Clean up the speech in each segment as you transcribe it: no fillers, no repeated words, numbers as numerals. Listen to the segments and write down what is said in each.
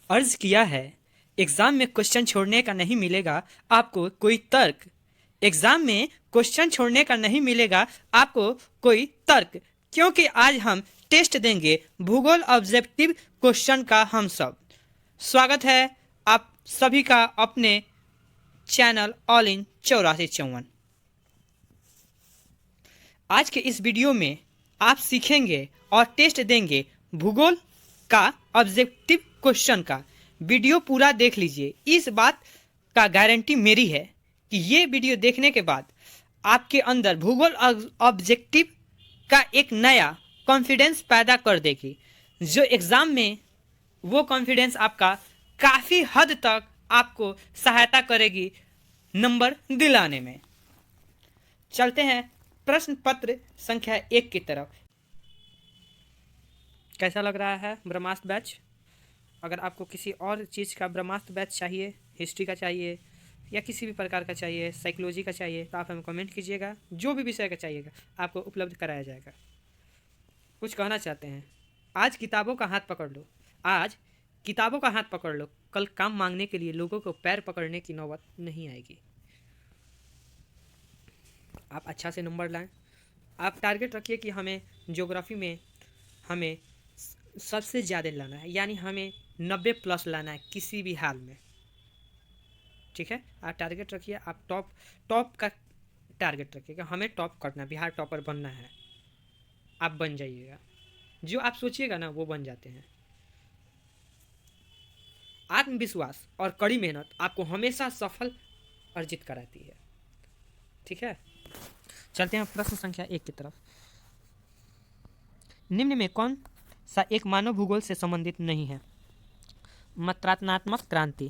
अर्ज किया है। एग्जाम में क्वेश्चन छोड़ने का नहीं मिलेगा आपको कोई तर्क। एग्जाम में क्वेश्चन छोड़ने का नहीं मिलेगा आपको कोई तर्क, क्योंकि आज हम टेस्ट देंगे भूगोल ऑब्जेक्टिव क्वेश्चन का। हम सब स्वागत है आप सभी का अपने चैनल ऑल इन 8454। आज के इस वीडियो में आप सीखेंगे और टेस्ट देंगे भूगोल का ऑब्जेक्टिव क्वेश्चन का। वीडियो पूरा देख लीजिए। इस बात का गारंटी मेरी है कि ये वीडियो देखने के बाद आपके अंदर भूगोल ऑब्जेक्टिव का एक नया कॉन्फिडेंस पैदा कर देगी, जो एग्ज़ाम में वो कॉन्फिडेंस आपका काफ़ी हद तक आपको सहायता करेगी नंबर दिलाने में। चलते हैं प्रश्न पत्र संख्या 1 की तरफ। कैसा लग रहा है ब्रह्मास्त्र बैच? अगर आपको किसी और चीज़ का ब्रह्मास्त्र बैच चाहिए, हिस्ट्री का चाहिए या किसी भी प्रकार का चाहिए, साइकोलॉजी का चाहिए, तो आप हमें कमेंट कीजिएगा। जो भी विषय का चाहिएगा आपको उपलब्ध कराया जाएगा। कुछ कहना चाहते हैं? आज किताबों का हाथ पकड़ लो, आज किताबों का हाथ पकड़ लो। कल काम मांगने के लिए लोगों को पैर पकड़ने की नौबत नहीं आएगी। आप अच्छा से नंबर लाएं। आप टारगेट रखिए कि हमें ज्योग्राफी में हमें सबसे ज़्यादा लाना है, यानी हमें 90 प्लस लाना है किसी भी हाल में। ठीक है, आप टारगेट रखिए। आप टॉप का टारगेट रखिएगा। हमें टॉप करना है, बिहार टॉपर बनना है। आप बन जाइएगा, जो आप सोचिएगा ना वो बन जाते हैं। आत्मविश्वास और कड़ी मेहनत आपको हमेशा सफल अर्जित कराती है। ठीक है, चलते हैं प्रश्न संख्या 1 की तरफ। निम्न में कौन सा एक मानव भूगोल से संबंधित नहीं है? मात्रात्मक क्रांति।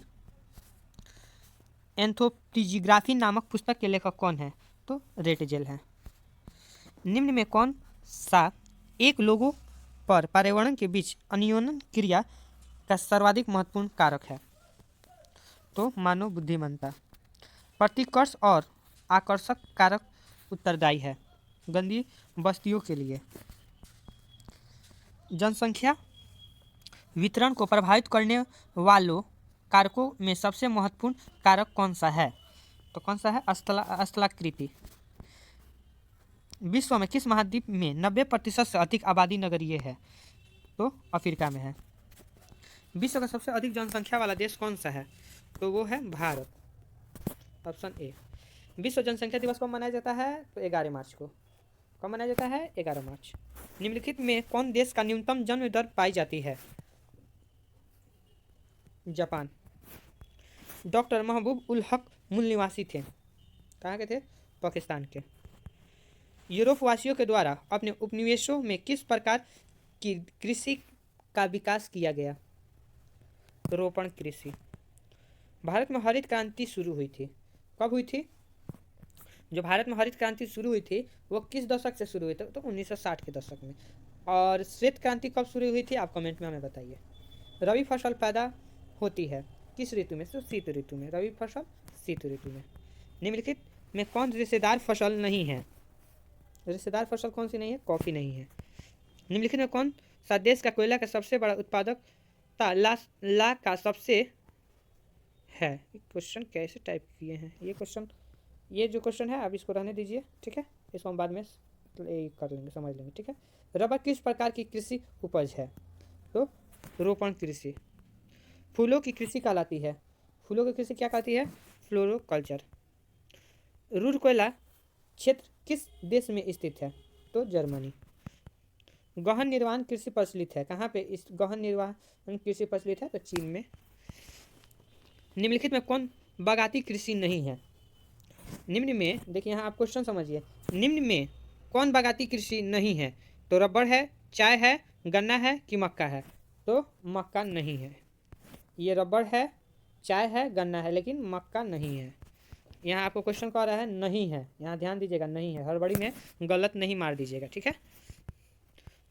एंथ्रोपोलॉजी नामक पुस्तक के लेखक कौन है? तो रेटजेल है। निम्न में कौन सा एक लोगों पर पर्यावरण के बीच अन्योन्य क्रिया का सर्वाधिक महत्वपूर्ण कारक है? तो मानव बुद्धिमत्ता। प्रतिकर्ष और आकर्षक कारक उत्तरदायी है गंदी बस्तियों के लिए। जनसंख्या वितरण को प्रभावित करने वालों कारकों में सबसे महत्वपूर्ण कारक कौन सा है? तो कौन सा है? स्थलाकृति। विश्व में किस महाद्वीप में 90% से अधिक आबादी नगरीय है? तो अफ्रीका में है। विश्व का सबसे अधिक जनसंख्या वाला देश कौन सा है? तो वो है भारत, ऑप्शन ए। विश्व जनसंख्या दिवस कब मनाया जाता है? तो 11 मार्च को। कब मनाया जाता है? 11 मार्च। निम्नलिखित में कौन देश का न्यूनतम जन्म दर पाई जाती है? जापान। डॉक्टर महबूब उल हक मूल निवासी थे। कहाँ के थे? पाकिस्तान के। यूरोप वासियों के द्वारा अपने उपनिवेशों में किस प्रकार की कृषि का विकास किया गया? रोपण कृषि। भारत में हरित क्रांति शुरू हुई थी। कब हुई थी? जो भारत में हरित क्रांति शुरू हुई थी वो किस दशक से शुरू हुई थी? तो 1960 के दशक में। और श्वेत क्रांति कब शुरू हुई थी? आप कमेंट में हमें बताइए। रबी फसल पैदा होती है किस ऋतु में? तो शीत ऋतु में। रबी फसल शीत ऋतु में। निम्नलिखित में कौन रेशेदार फसल नहीं है? रेशेदार फसल कौन सी नहीं है? कॉफी नहीं है। निम्नलिखित में कौन सा देश का कोयला का सबसे बड़ा उत्पादक ला का सबसे है? क्वेश्चन कैसे टाइप किए हैं ये जो क्वेश्चन है आप इसको रहने दीजिए। ठीक है, इसको हम बाद में कर लेंगे, समझ लेंगे। ठीक है, रबर किस प्रकार की कृषि उपज है? तो रोपण कृषि। फूलों की कृषि कहलाती है? फूलों की कृषि क्या कहती है? फ्लोरोकल्चर। रूर कोयला क्षेत्र किस देश में स्थित है? तो जर्मनी। गहन निर्माण कृषि प्रचलित है कहाँ पे? इस गहन निर्माण कृषि प्रचलित है तो चीन में। निम्नलिखित में कौन बागाती कृषि नहीं है? निम्न में देखिए, यहाँ आप क्वेश्चन समझिए। निम्न में कौन बागाती कृषि नहीं है? तो रबड़ है, चाय है, गन्ना है कि मक्का है? तो मक्का नहीं है। ये रबड़ है, चाय है, गन्ना है, लेकिन मक्का नहीं है। यहाँ आपको क्वेश्चन कह रहा है नहीं है, यहाँ ध्यान दीजिएगा, नहीं है। हड़बड़ी में गलत नहीं मार दीजिएगा। ठीक है।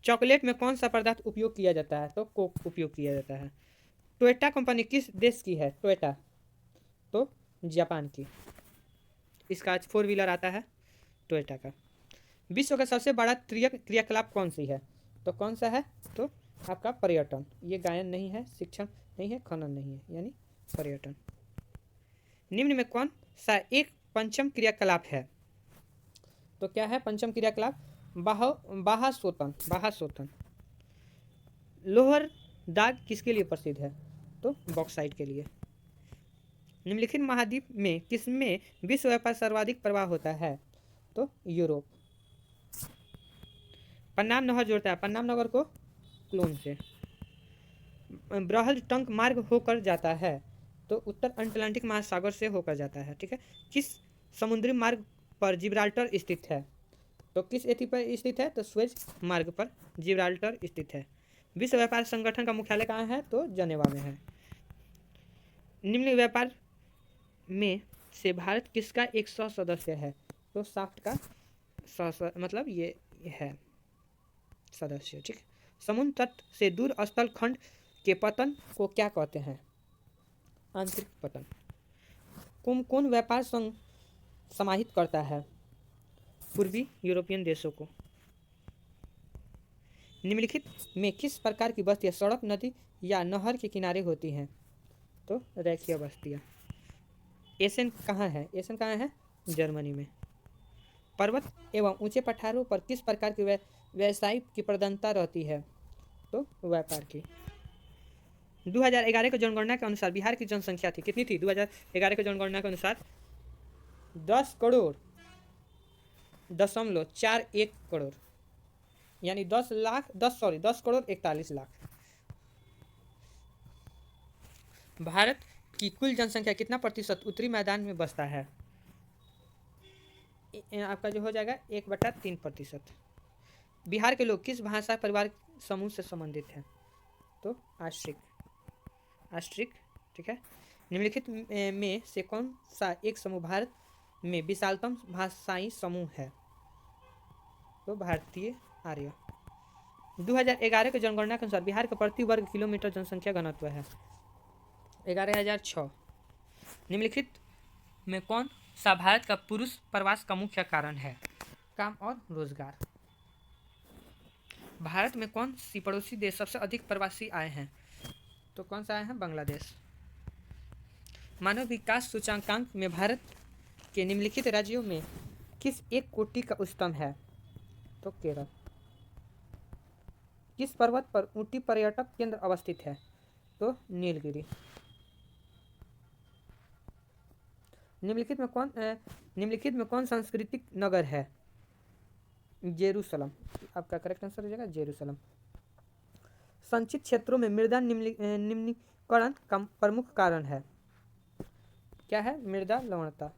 चॉकलेट में कौन सा पदार्थ उपयोग किया जाता है? तो कोक उपयोग किया जाता है। टोयोटा कंपनी किस देश की है? टोयोटा तो जापान की। इसका 4 व्हीलर आता है टोयोटा का। विश्व का सबसे बड़ा क्रियाकलाप कौन सी है? तो कौन सा है? तो आपका पर्यटन, ये गायन नहीं है, शिक्षण नहीं है, खनन नहीं है, यानी पर्यटन। निम्न में कौन सा एक पंचम क्रियाकलाप है? तो क्या है पंचम क्रियाकलाप? बाहास्वोतन। बाहास्वोतन। लोहर दाग किसके लिए प्रसिद्ध है? तो बॉक्साइट के लिए। निम्नलिखित महाद्वीप में किसमें विश्व व्यापार सर्वाधिक प्रवाह होता है? तो यूरोप। पन्नाम नहर जोड़ता है पन्नाम नगर को क्लोन से। बृहद टंक मार्ग होकर जाता है? तो उत्तर अटलांटिक महासागर से होकर जाता है। ठीक है। किस समुद्री मार्ग पर जिब्राल्टर स्थित है? तो किस एथी पर स्थित है? तो स्वेज मार्ग पर जिब्राल्टर स्थित है। विश्व व्यापार संगठन का मुख्यालय कहाँ है? तो जनेवा में है। निम्न व्यापार में से भारत किसका एक सौ सदस्य है? तो साफ्ट का मतलब ये है सदस्य। ठीक। समुद्र तट से दूर स्थल खंड के पतन को क्या कहते हैं? आंतरिक पतन। कौन व्यापार संघ समाहित करता है पूर्वी यूरोपियन देशों को? निम्नलिखित में किस प्रकार की बस्तियां सड़क, नदी या नहर के किनारे होती हैं? तो रेखीय बस्तियां। एशियन कहाँ है? एशियन कहाँ है? जर्मनी में। पर्वत एवं ऊंचे पठारों पर किस प्रकार की व्यवसाय की प्रधानता रहती है? तो व्यापार की। 2011 की जनगणना के अनुसार बिहार की जनसंख्या थी कितनी थी? 2011 की जनगणना के अनुसार 10 करोड़ 41 करोड़, यानी 10 करोड़ 41 लाख। भारत की कुल जनसंख्या कितना प्रतिशत उत्तरी मैदान में बसता है? आपका जो हो जाएगा 1/3%। बिहार के लोग किस भाषा परिवार समूह से संबंधित हैं? तो आश्रिक। आश्रिक। ठीक है। निम्नलिखित में से कौन सा एक समूह भारत में विशालतम भाषाई समूह है? तो भारतीय आर्य। 2011 के जनगणना के अनुसार बिहार का प्रति वर्ग किलोमीटर जनसंख्या घनत्व है 11,006। निम्नलिखित में कौन सा भारत का पुरुष प्रवास का मुख्य कारण है? काम और रोजगार। भारत में कौन सी पड़ोसी देश सबसे अधिक प्रवासी आए हैं? तो कौन सा आए हैं? बांग्लादेश। मानव विकास सूचकांक में भारत के निम्नलिखित राज्यों में किस एक कोटि का उच्चतम है? तो केरल। किस पर्वत पर ऊटी पर्यटक केंद्र अवस्थित है? तो नीलगिरी। निम्नलिखित में कौन सांस्कृतिक नगर है? जेरूसलम। आपका करेक्ट आंसर हो जाएगा जेरूसलम। संचित क्षेत्रों में मृदा निम्नीकरण का प्रमुख कारण है? क्या है? मृदा लवणता।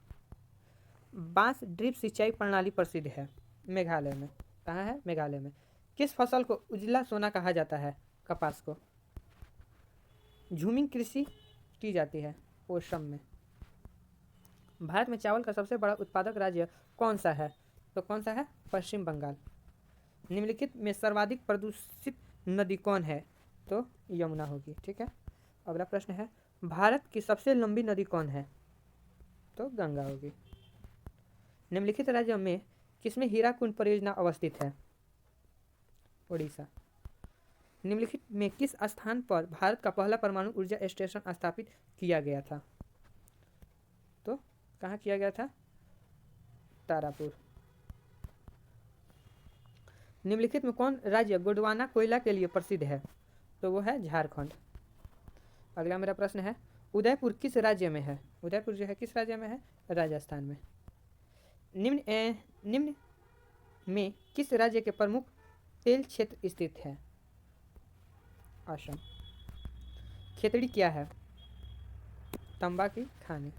बांस ड्रिप सिंचाई प्रणाली प्रसिद्ध है मेघालय में। कहाँ है? मेघालय में। किस फसल को उजला सोना कहा जाता है? कपास को। झूमिंग कृषि की जाती है ओसम में। भारत में चावल का सबसे बड़ा उत्पादक राज्य कौन सा है? तो कौन सा है? पश्चिम बंगाल। निम्नलिखित में सर्वाधिक प्रदूषित नदी कौन है? तो यमुना होगी। ठीक है। अगला प्रश्न है भारत की सबसे लंबी नदी कौन है? तो गंगा होगी। निम्नलिखित राज्यों में किसमें हीराकुंड परियोजना अवस्थित है? उड़ीसा। निम्नलिखित में किस स्थान पर भारत का पहला परमाणु ऊर्जा स्टेशन स्थापित किया गया था? तो कहाँ किया गया था? तारापुर। निम्नलिखित में कौन राज्य गोंडवाना कोयला के लिए प्रसिद्ध है? तो वो है झारखंड। अगला मेरा प्रश्न है उदयपुर किस राज्य में है? उदयपुर जो है किस राज्य में है? राजस्थान में। निम्न में किस राज्य के प्रमुख तेल क्षेत्र स्थित है? असम। खेतड़ी क्या है? तंबा की खानी।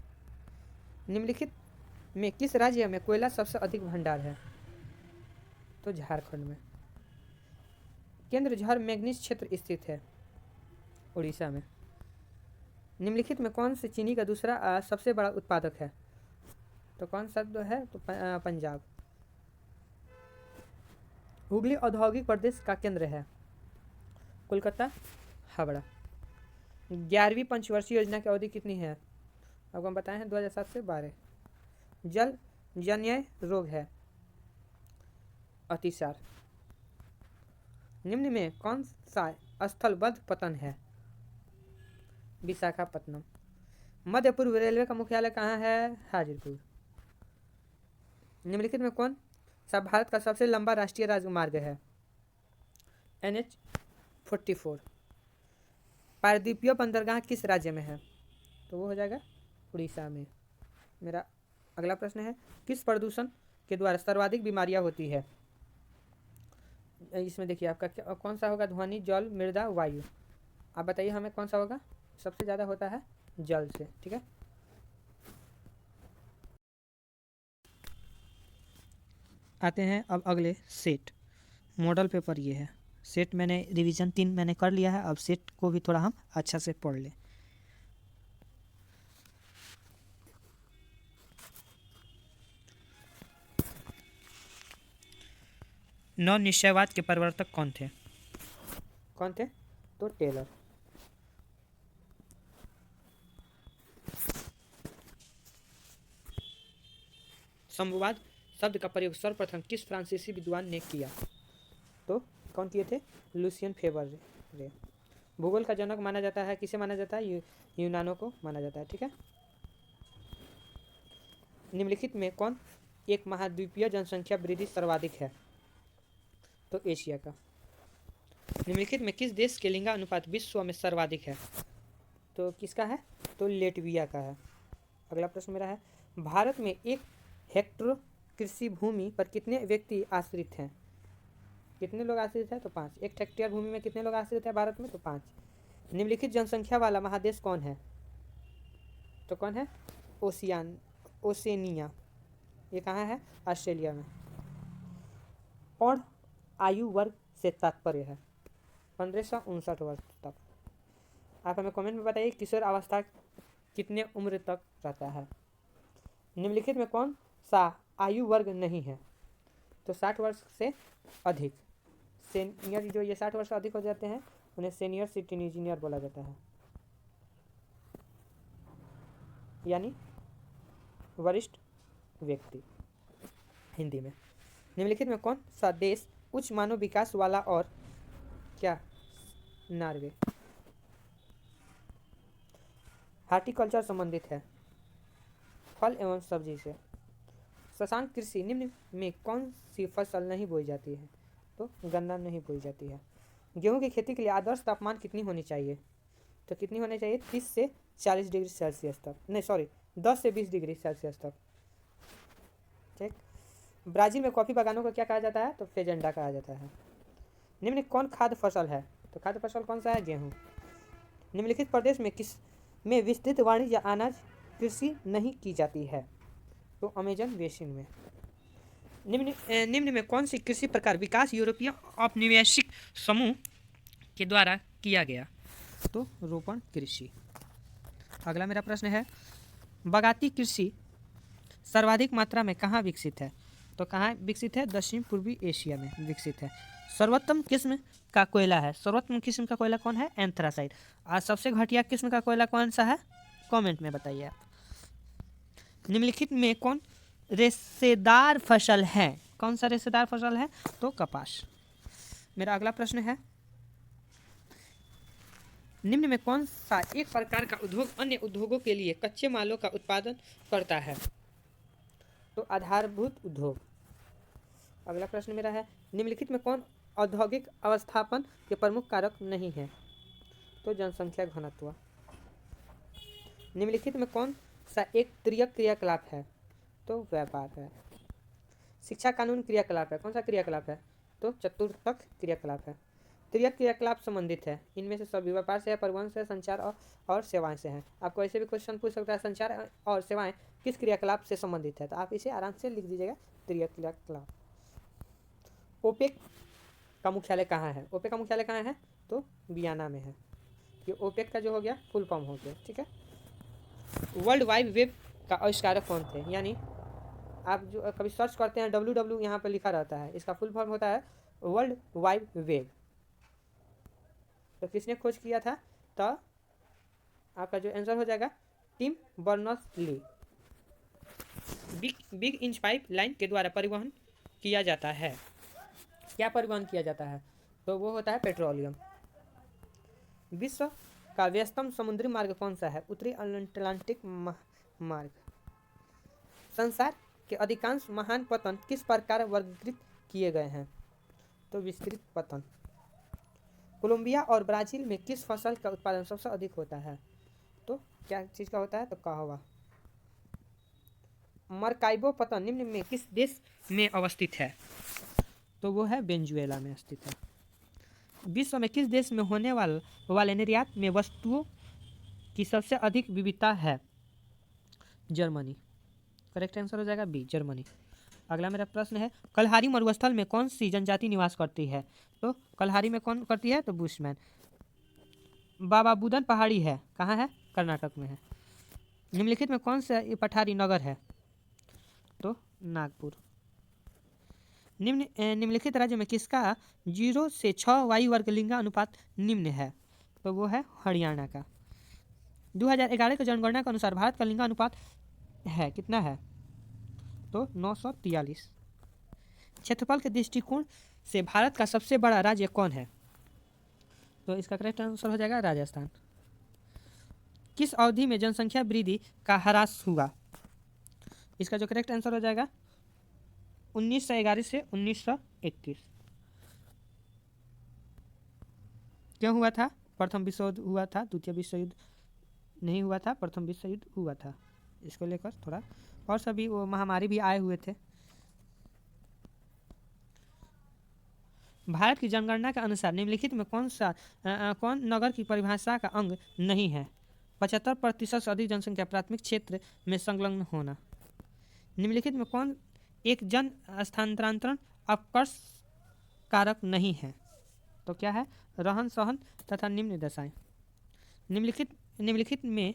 निम्नलिखित में किस राज्य में कोयला सबसे अधिक भंडार है? तो झारखंड में। केंद्रझर मैग्नीज क्षेत्र स्थित है उड़ीसा में। निम्नलिखित में कौन से चीनी का दूसरा सबसे बड़ा उत्पादक है? तो कौन सा है? तो पंजाब। हुगली औद्योगिक प्रदेश का केंद्र है? कोलकाता, हावड़ा। 11वीं पंचवर्षीय योजना की अवधि कितनी है? आपको हम बताए हैं 2007 से 12। जल जन्य रोग है अतिसार। निम्न में कौन सा स्थलबद्ध पतन है? विशाखापट्टनम। मध्य पूर्व रेलवे का मुख्यालय कहाँ है? हाजीपुर। निम्नलिखित में कौन सा भारत का सबसे लंबा राष्ट्रीय राजमार्ग है? NH-44। पारदीपीय बंदरगाह किस राज्य में है? तो वो हो जाएगा उड़ीसा में। मेरा अगला प्रश्न है, किस प्रदूषण के द्वारा सर्वाधिक बीमारियां होती है? इसमें देखिए आपका कौन सा होगा? ध्वनि, जल, मृदा, वायु। आप बताइए हमें कौन सा होगा? सबसे ज़्यादा होता है जल से। ठीक है, आते हैं अब अगले सेट। मॉडल पेपर ये है। सेट मैंने रिवीजन 3 मैंने कर लिया है, अब सेट को भी थोड़ा हम अच्छा से पढ़ लें। नव निश्चयवाद के प्रवर्तक कौन थे? कौन थे? तो टेलर। संभववाद शब्द का प्रयोग सर्वप्रथम किस फ्रांसीसी विद्वान ने किया? तो कौन किए थे? लुसियन फेबर रे। भूगोल का जनक माना जाता है, किसे माना जाता है? यूनानो को माना जाता है। ठीक है, निम्नलिखित में कौन एक महाद्वीपीय जनसंख्या वृद्धि सर्वाधिक है? तो एशिया का। निम्नलिखित में किस देश के लिंगानुपात विश्व में सर्वाधिक है? तो किसका है? तो लेटविया का है। अगला प्रश्न मेरा है, भारत में 1 हेक्टेयर कृषि भूमि पर कितने व्यक्ति आश्रित हैं? कितने लोग आश्रित हैं? तो 5। 1 हेक्टेयर भूमि में कितने लोग आश्रित हैं भारत में? तो 5। निम्नलिखित जनसंख्या वाला महादेश कौन है? तो कौन है? ओसेनिया। ये कहाँ है? ऑस्ट्रेलिया में। और आयु वर्ग से तात्पर्य है 1559 वर्ष तक। आप हमें कमेंट में बताइए किशोर अवस्था कितने उम्र तक रहता है? निम्नलिखित में कौन सा आयु वर्ग नहीं है? तो 60 वर्ष से अधिक। सीनियर जो ये 60 वर्ष से अधिक हो जाते हैं उन्हें सीनियर सिटीजन बोला जाता है, यानी वरिष्ठ व्यक्ति हिंदी में। निम्नलिखित में कौन सा देश उच्च मानव विकास वाला और क्या? नॉर्वे। हार्टिकल्चर संबंधित है फल एवं सब्जी से। शशांक कृषि निम्न में कौन सी फसल नहीं बोई जाती है? तो गन्ना नहीं बोई जाती है। गेहूं की खेती के लिए आदर्श तापमान कितनी होनी चाहिए? तो कितनी होनी चाहिए? 30 से 40 डिग्री सेल्सियस तक, नहीं सॉरी 10 से 20 डिग्री सेल्सियस तक। ठीक। ब्राज़ील में कॉफ़ी बागानों को क्या कहा जाता है? तो फेजेंडा कहा जाता है। निम्न कौन खाद्य फसल है? तो खाद्य फसल कौन सा है? गेहूँ। निम्नलिखित प्रदेश में किस में विस्तृत वाणिज्य या अनाज कृषि नहीं की जाती है? तो अमेजन बेसिन में। निम्न में कौन सी कृषि प्रकार विकास यूरोपीय औपनिवेशिक समूह के द्वारा किया गया? तो रोपण कृषि। अगला मेरा प्रश्न है, बागाती कृषि सर्वाधिक मात्रा में कहाँ विकसित है? तो कहाँ विकसित है? दक्षिण पूर्वी एशिया में विकसित है। सर्वोत्तम किस्म का कोयला है। सर्वोत्तम किस्म का कोयला कौन है? एंथ्रासाइट। आज सबसे घटिया किस्म का कोयला कौन सा है? कमेंट में बताइए आप। निम्नलिखित में कौन रेशेदार फसल है? कौन सा रेशेदार फसल है? तो कपास। मेरा अगला प्रश्न है, निम्न में कौन सा एक प्रकार का उद्योग अन्य उद्योगों के लिए कच्चे मालों का उत्पादन करता है? तो आधारभूत उद्योग। अगला प्रश्न मेरा है, निम्नलिखित में कौन औद्योगिक अवस्थापन के प्रमुख कारक नहीं है? तो जनसंख्या घनत्व। निम्नलिखित में कौन सा एक त्रियक क्रियाकलाप है? तो व्यापार है। शिक्षा कानून क्रियाकलाप है। कौन सा क्रियाकलाप है? तो चतुर्थक क्रियाकलाप है। त्रियक क्रियाकलाप संबंधित है, इनमें से सभी व्यापार से है, परिवहन से, संचार और सेवाएं से हैं। आपको ऐसे भी क्वेश्चन पूछ सकता है, संचार और सेवाएं किस क्रियाकलाप से संबंधित है? तो आप इसे आराम से लिख दीजिएगा, त्रियक क्रियाकलाप। ओपेक का मुख्यालय कहाँ है? ओपेक का मुख्यालय कहाँ है? तो वियना में है। ये ओपेक का जो हो गया फुल फॉर्म हो गया। ठीक है। वर्ल्ड वाइड वेब का आविष्कारक कौन थे? यानी आप जो कभी सर्च करते हैं www यहाँ पर लिखा रहता है, इसका फुल फॉर्म होता है वर्ल्ड वाइड वेब। तो किसने खोज किया था? तो आपका जो आंसर हो जाएगा Tim Berners Lee. Big inch pipeline के द्वारा परिवहन किया जाता है। क्या परिवहन किया जाता है? तो वो होता है पेट्रोलियम। विश्व का व्यस्तम समुद्री मार्ग कौन सा है? उत्तरी अटलांटिक मार्ग। संसार के अधिकांश महान पतन किस प्रकार वर्गीकृत किए गए हैं? तो विस्तृत पतन। कोलंबिया और ब्राजील में किस फसल का उत्पादन सबसे अधिक होता है? तो क्या चीज़ का होता है? तो कहवा। मरकाइबो पतन निम्न में किस देश में अवस्थित है? तो वो है वेनेजुएला में स्थित है। विश्व में किस देश में होने वाले निर्यात में वस्तुओं की सबसे अधिक विविधता है? जर्मनी। करेक्ट आंसर हो जाएगा बी, जर्मनी। अगला मेरा प्रश्न है, कलहारी मरुस्थल में कौन सी जनजाति निवास करती है? तो कलहारी में कौन करती है? तो बुशमैन। बाबा बुदन पहाड़ी है, कहाँ है? कर्नाटक में है। निम्नलिखित में कौन सा पठारी नगर है? तो नागपुर। निम्नलिखित राज्य में किसका 0 से 6 वायु वर्ग लिंगा अनुपात निम्न है? तो वो है हरियाणा का। 2011 की जनगणना के अनुसार भारत का लिंगा अनुपात है कितना है? तो 943। क्षेत्रफल के दृष्टिकोण से भारत का सबसे बड़ा राज्य कौन है? तो इसका करेक्ट आंसर हो जाएगा राजस्थान। किस अवधि में जनसंख्या वृद्धि का ह्रास हुआ? इसका जो करेक्ट आंसर हो जाएगा 1911 से 1921। क्यों हुआ था? प्रथम विश्व युद्ध हुआ था, द्वितीय विश्व युद्ध नहीं हुआ था, प्रथम विश्व युद्ध हुआ था। इसको लेकर थोड़ा और सभी वो महामारी भी आए हुए थे। भारत की जनगणना के अनुसार निम्नलिखित में कौन नगर की परिभाषा का अंग नहीं है? 75% से अधिक जनसंख्या प्राथमिक क्षेत्र में संलग्न होना। निम्नलिखित में कौन एक जन स्थानांतरण अपकर्ष कारक नहीं है? तो क्या है? रहन सहन तथा निम्न दशाएं। निम्नलिखित में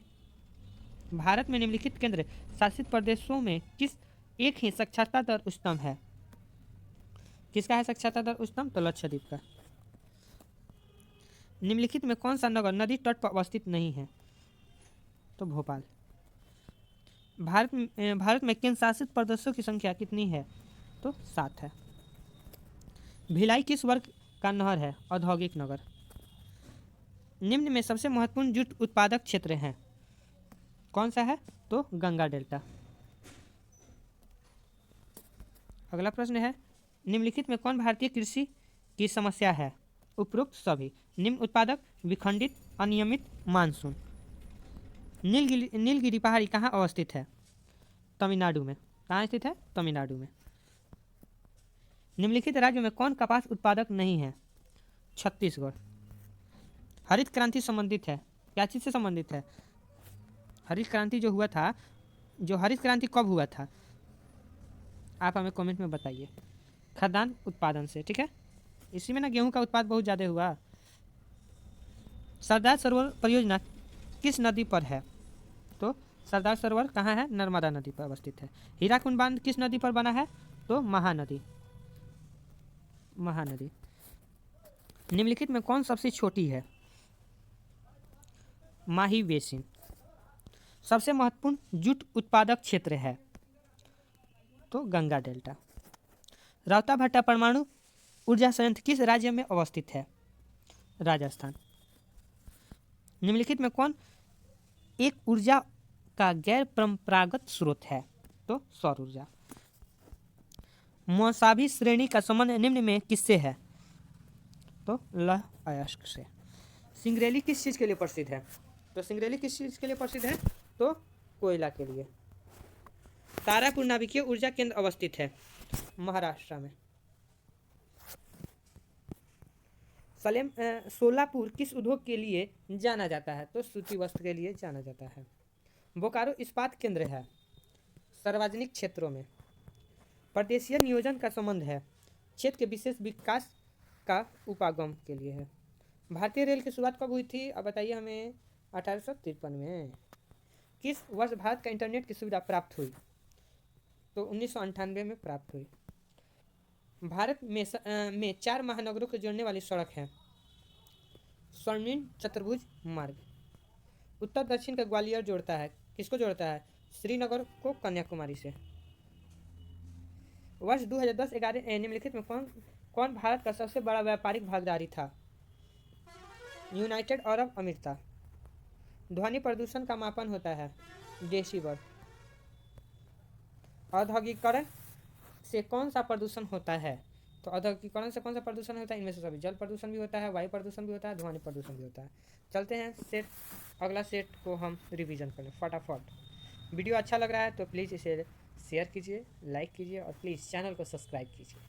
भारत में निम्नलिखित केंद्र शासित प्रदेशों में किस एक ही साक्षरता दर उच्चतम है? किसका है साक्षरता दर उच्चतम? तो लक्षद्वीप का। निम्नलिखित में कौन सा नगर नदी तट पर अवस्थित नहीं है? तो भोपाल। भारत में केंद्र शासित प्रदेशों की संख्या कितनी है? तो 7 है। भिलाई किस वर्ग का नहर है? औद्योगिक नगर। निम्न में सबसे महत्वपूर्ण जूट उत्पादक क्षेत्र है कौन सा है? तो गंगा डेल्टा। अगला प्रश्न है, निम्नलिखित में कौन भारतीय कृषि की समस्या है? उपरोक्त सभी। निम्न उत्पादक, विखंडित, अनियमित, मानसून। नीलगिरी पहाड़ी कहाँ अवस्थित है? तमिलनाडु में। कहाँ स्थित है? तमिलनाडु में। निम्नलिखित राज्यों में कौन कपास उत्पादक नहीं है? छत्तीसगढ़। हरित क्रांति संबंधित है, क्या चीज़ से संबंधित है? हरित क्रांति जो हुआ था, जो हरित क्रांति कब हुआ था? आप हमें कमेंट में बताइए। खाद्यान्न उत्पादन से, ठीक है। इसी में ना गेहूं का उत्पाद बहुत ज़्यादा हुआ। सरदार सरोवर परियोजना किस नदी पर है? तो सरदार सरोवर कहाँ है? नर्मदा नदी पर अवस्थित है। हीराकुंड बांध किस नदी पर बना है? तो महानदी। महानदी। निम्नलिखित में कौन सबसे छोटी है? माही बेसिन। सबसे महत्वपूर्ण जूट उत्पादक क्षेत्र है? तो गंगा डेल्टा। रावता भट्टा परमाणु ऊर्जा संयंत्र किस राज्य में अवस्थित है? राजस्थान। निम्नलिखित में कौन एक ऊर्जा का गैर परंपरागत स्रोत है? तो सौर ऊर्जा। मौसाभी श्रेणी का संबंध निम्न में किससे है? तो लौह अयस्क से। सिंगरेली किस चीज़ के लिए प्रसिद्ध है? तो सिंगरेली किस चीज़ के लिए प्रसिद्ध है? तो कोयला के लिए। तारापुर नाभिकीय ऊर्जा केंद्र अवस्थित है? महाराष्ट्र में। सोलापुर किस उद्योग के लिए जाना जाता है? तो सूती वस्त्र के लिए जाना जाता है। बोकारो इस्पात केंद्र है सार्वजनिक क्षेत्रों में। प्रदेशीय नियोजन का संबंध है क्षेत्र के विशेष विकास का उपागम के लिए है। भारतीय रेल की शुरुआत कब हुई थी? अब बताइए हमें। 1853 में। किस वर्ष भारत का इंटरनेट की सुविधा प्राप्त हुई? तो 1998 में प्राप्त हुई। भारत में 4 महानगरों को जोड़ने वाली सड़क है स्वर्णिम चतुर्भुज मार्ग। उत्तर दक्षिण का ग्वालियर जोड़ता है, किसको जोड़ता है? श्रीनगर को कन्याकुमारी से। वर्ष 2010-11 निम्नलिखित में कौन भारत का सबसे बड़ा व्यापारिक भागीदारी था? यूनाइटेड अरब अमीरात। ध्वनि प्रदूषण का मापन होता है डेसिबल। औद्योगिकरण से कौन सा प्रदूषण होता है? तो औद्योगिकरण से कौन सा प्रदूषण होता है? इनमें से सभी, जल प्रदूषण भी होता है, वायु प्रदूषण भी होता है, ध्वनि प्रदूषण भी होता है। चलते हैं सेट, अगला सेट को हम रिवीजन कर लें फटाफट। वीडियो अच्छा लग रहा है तो प्लीज़ इसे शेयर कीजिए, लाइक कीजिए और प्लीज़ चैनल को सब्सक्राइब कीजिए।